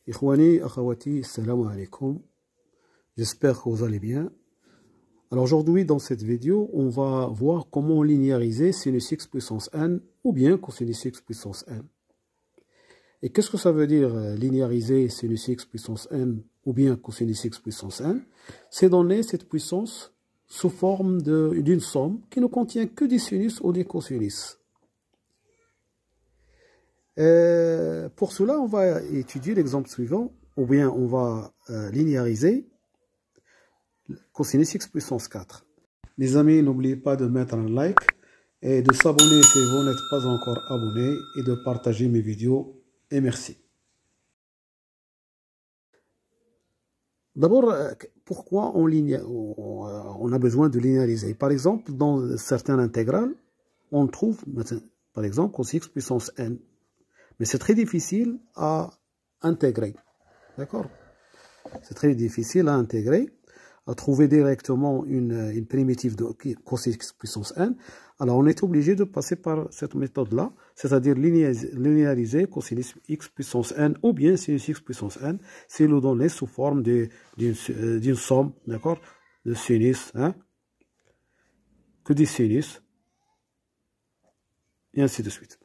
Ikhwani, akhawati, salam alaikum. J'espère que vous allez bien. Alors aujourd'hui, dans cette vidéo, on va voir comment linéariser sinus x puissance n ou bien cosinus x puissance n. Et qu'est-ce que ça veut dire linéariser sinus x puissance n ou bien cosinus x puissance n? C'est donner cette puissance sous forme d'une somme qui ne contient que des sinus ou des cosinus. Pour cela, on va étudier l'exemple suivant, ou bien on va linéariser cosinus x puissance 4. Mes amis, n'oubliez pas de mettre un like et de s'abonner si vous n'êtes pas encore abonné et de partager mes vidéos. Et merci. D'abord, pourquoi on a besoin de linéariser? Par exemple, dans certaines intégrales, on trouve, par exemple, cos x puissance n. Mais c'est très difficile à intégrer. D'accord? C'est très difficile à intégrer, à trouver directement une primitive de cos x puissance n. Alors, on est obligé de passer par cette méthode-là, c'est-à-dire linéariser cosinus x puissance n ou bien sinus x puissance n, c'est le donner sous forme d'une somme, d'accord, de sinus, hein, que des sinus, et ainsi de suite.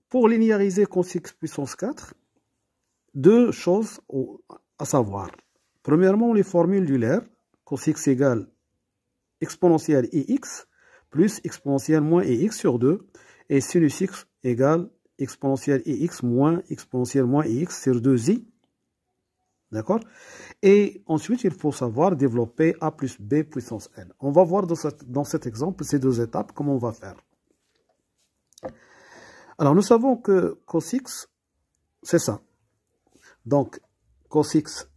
Pour linéariser cos x puissance 4, deux choses à savoir. Premièrement, les formules d'Euler, cos x égale exponentielle ix plus exponentielle moins ix sur 2 et sinus x égale exponentielle ix moins exponentielle moins ix sur 2i. D'accord? Et ensuite, il faut savoir développer a plus b puissance n. On va voir dans cet exemple ces deux étapes, comment on va faire. Alors, nous savons que cos x, c'est ça. Donc, cos x,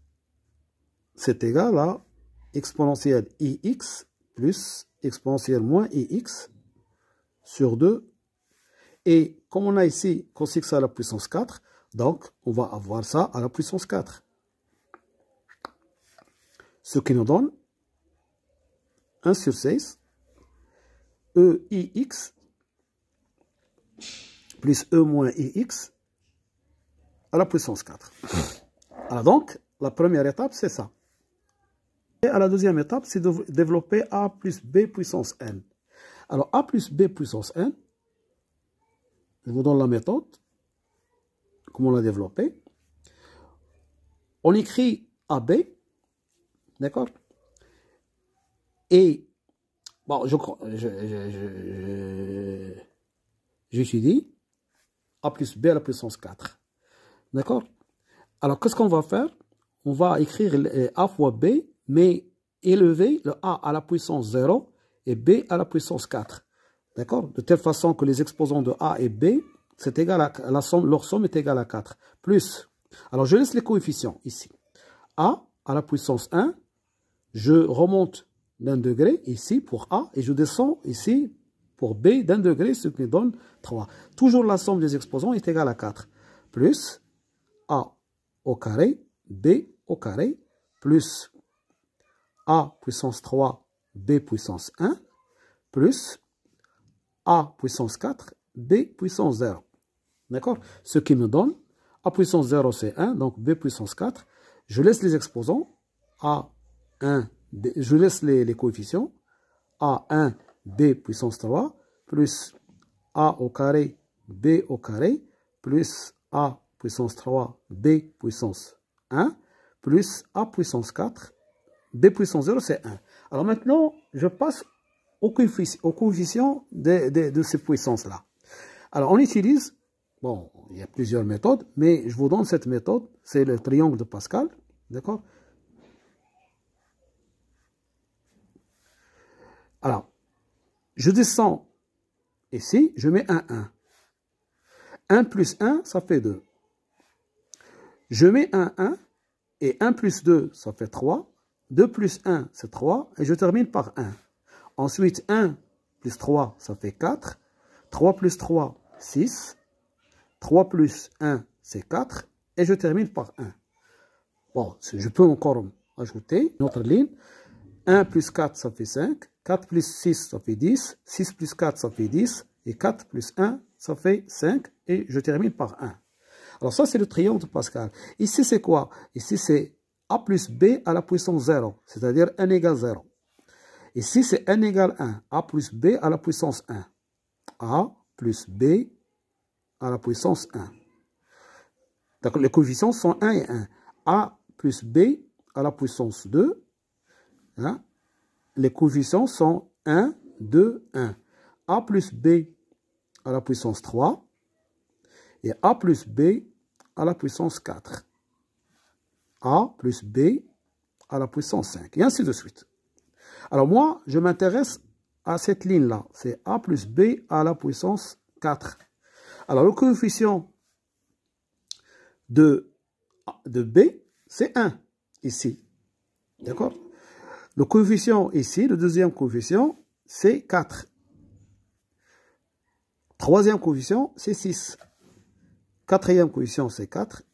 c'est égal à exponentielle ix plus exponentielle moins ix sur 2. Et comme on a ici cos x à la puissance 4, donc on va avoir ça à la puissance 4. Ce qui nous donne 1 sur 6 eix plus e moins ix à la puissance 4. Alors donc, la première étape, c'est ça. Et à la deuxième étape, c'est de développer a plus b puissance n. Alors, a plus b puissance n, je vous donne la méthode, comment on l'a développée. On écrit ab, d'accord? Et, bon, j'étudie a plus b à la puissance 4. D'accord? Alors, qu'est-ce qu'on va faire? On va écrire a fois b, mais élever le a à la puissance 0 et b à la puissance 4. D'accord? De telle façon que les exposants de a et b, c'est égal à la somme, leur somme est égale à 4. Plus, alors je laisse les coefficients ici. A à la puissance 1, je remonte d'un degré ici pour a et je descends ici pour b d'un degré, ce qui donne 3. Toujours la somme des exposants est égale à 4. Plus a au carré, b au carré, plus a puissance 3, b puissance 1, plus a puissance 4, b puissance 0. D'accord? Ce qui me donne a puissance 0, c'est 1, donc b puissance 4. Je laisse les exposants, a1, b, je laisse les coefficients, a1, b puissance 3, plus a au carré, b au carré, plus a puissance 3, b puissance 1, plus a puissance 4, b puissance 0, c'est 1. Alors maintenant, je passe au coefficient de ces puissances-là. Alors, on utilise, bon, il y a plusieurs méthodes, mais je vous donne cette méthode, c'est le triangle de Pascal, d'accord? Alors, je descends ici, je mets un 1. 1 plus 1, ça fait 2. Je mets un 1, et 1 plus 2, ça fait 3. 2 plus 1, c'est 3, et je termine par 1. Ensuite, 1 plus 3, ça fait 4. 3 plus 3, 6. 3 plus 1, c'est 4. Et je termine par 1. Bon, je peux encore ajouter une autre ligne. 1 plus 4, ça fait 5. 4 plus 6, ça fait 10. 6 plus 4, ça fait 10. Et 4 plus 1, ça fait 5. Et je termine par 1. Alors ça, c'est le triangle de Pascal. Ici, c'est quoi? Ici, c'est a plus b à la puissance 0, c'est-à-dire n égale 0. Ici, c'est n égale 1, a plus b à la puissance 1. A plus b à la puissance 1. D'accord, les coefficients sont 1 et 1. A plus b à la puissance 2. Hein? Les coefficients sont 1, 2, 1. A plus b à la puissance 3. Et a plus b à la puissance 4. A plus b à la puissance 5. Et ainsi de suite. Alors moi, je m'intéresse à cette ligne-là. C'est a plus b à la puissance 4. Alors le coefficient de b, c'est 1 ici. D'accord? Le coefficient ici, le deuxième coefficient, c'est 4. Troisième coefficient, c'est 6. Quatrième coefficient, c'est 4.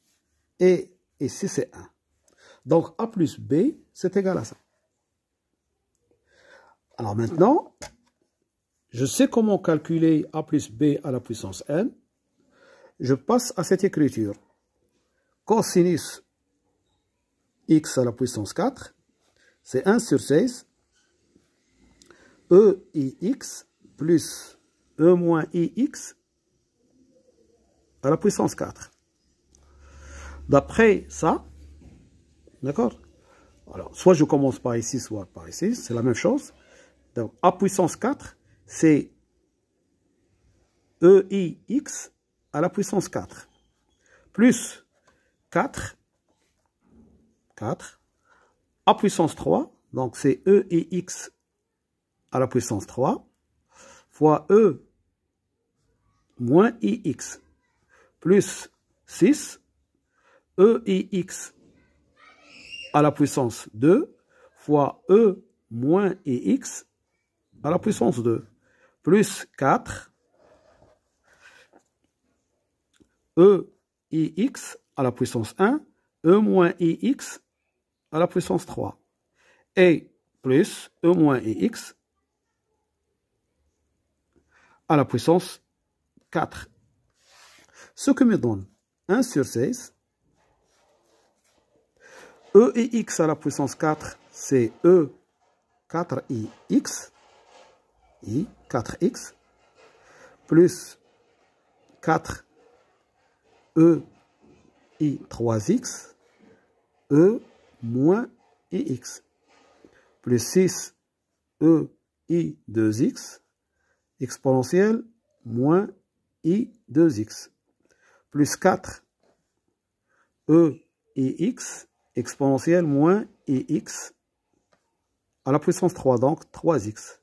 Et ici, c'est 1. Donc, a plus b, c'est égal à ça. Alors maintenant, je sais comment calculer a plus b à la puissance n. Je passe à cette écriture. Cosinus x à la puissance 4, c'est 1 sur 16. E ix plus e moins ix à la puissance 4. D'après ça, d'accord? Alors, soit je commence par ici, soit par ici, c'est la même chose. Donc, a puissance 4, c'est EIX à la puissance 4. Plus 4, a puissance 3, donc c'est EIX à la puissance 3, fois E moins IX, plus 6, EIX à la puissance 2, fois E moins IX à la puissance 2, plus 4, EIX à la puissance 1, E moins IX à la puissance 3, et plus E moins IX à la puissance 4. Ce que me donne 1 sur 16. E et x à la puissance 4, c'est E 4ix, I 4x, plus 4 E I 3x, E moins ix, plus 6 E I 2x, exponentielle moins I 2x, plus 4 E I x, exponentielle moins ix à la puissance 3, donc 3x,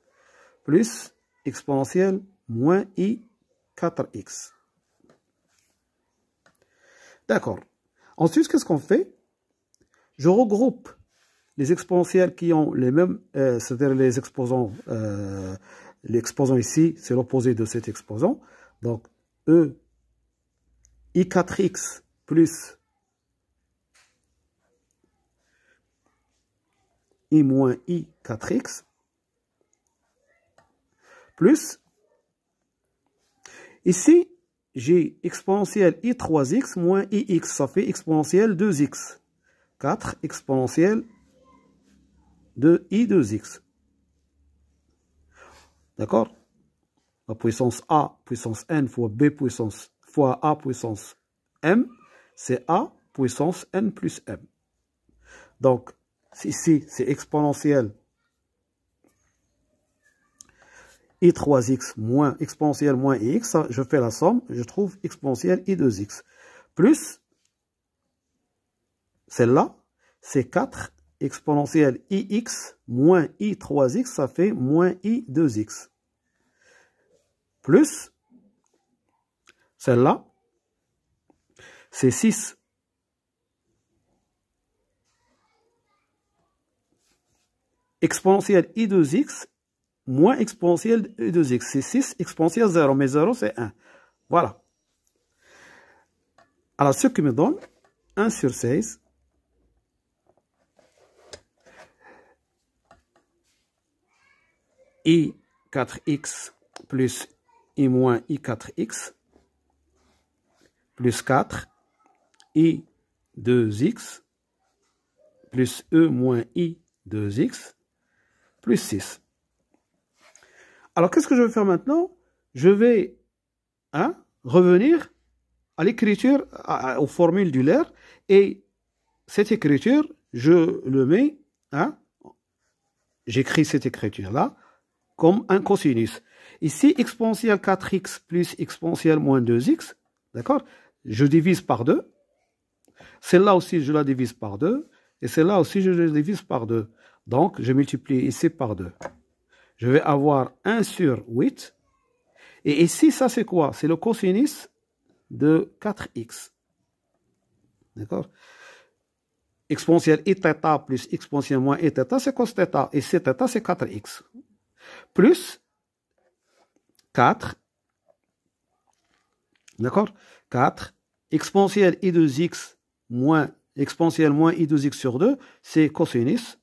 plus exponentielle moins i 4x. D'accord. Ensuite, qu'est-ce qu'on fait? Je regroupe les exponentielles qui ont les mêmes, c'est-à-dire les exposants, l'exposant ici, c'est l'opposé de cet exposant. Donc, E i 4x plus i moins i 4x, plus, ici, j'ai exponentielle i 3x moins ix, ça fait exponentielle 2x, 4 exponentielle de i 2x. D'accord? La puissance a puissance n fois b puissance fois a puissance m, c'est a puissance n plus m. Donc, ici, c'est exponentielle i3x moins exponentielle moins ix, je fais la somme, je trouve exponentielle i2x. Plus, celle-là, c'est 4 exponentielle ix moins i3x, ça fait moins i2x. Plus, celle-là, c'est 6 exponentielle i2x moins exponentielle i2x. C'est 6 exponentielle 0, mais 0 c'est 1. Voilà. Alors, ce qui me donne 1 sur 16 i 4x plus i moins i 4x plus 4 I 2x plus E moins I 2x plus 6. Alors, qu'est-ce que je vais faire maintenant? Je vais revenir à l'écriture, aux formules d'Euler, et cette écriture, je le mets, j'écris cette écriture-là comme un cosinus. Ici, exponentielle 4x plus exponentielle moins 2x, d'accord? Je divise par 2. Celle-là aussi, je la divise par 2. Et celle-là aussi, je la divise par 2. Donc, je multiplie ici par 2. Je vais avoir 1 sur 8. Et ici, ça c'est quoi? C'est le cosinus de 4x. D'accord? Exponentielle i-θ plus exponentielle moins i-θ, c'est cos θ. Et c-θ, c'est 4x. Plus 4. D'accord? 4. Exponentielle i2x moins exponentielle moins i2x sur 2, c'est cosinus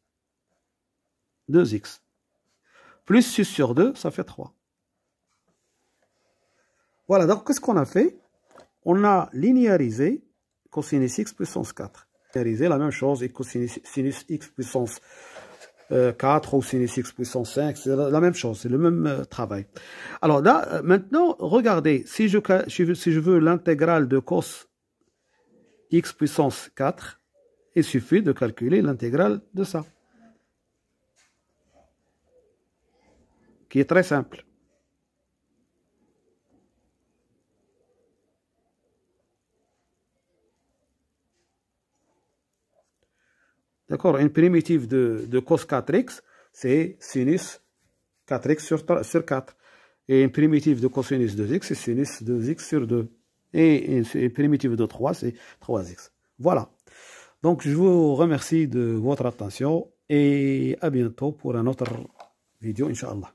2x. Plus 6 sur 2, ça fait 3. Voilà, donc qu'est-ce qu'on a fait? On a linéarisé cosinus x puissance 4. Linéarisé la même chose, et cosinus x puissance 4 ou sinus x puissance 5, c'est la même chose, c'est le même travail. Alors là, maintenant, regardez, si je veux l'intégrale de cos x puissance 4, il suffit de calculer l'intégrale de ça, qui est très simple. D'accord, une primitive de cos 4x, c'est sinus 4x sur 4. Et une primitive de cosinus 2x, c'est sinus 2x sur 2. Et une primitive de 3, c'est 3x. Voilà. Donc, je vous remercie de votre attention et à bientôt pour une autre vidéo, Inch'Allah.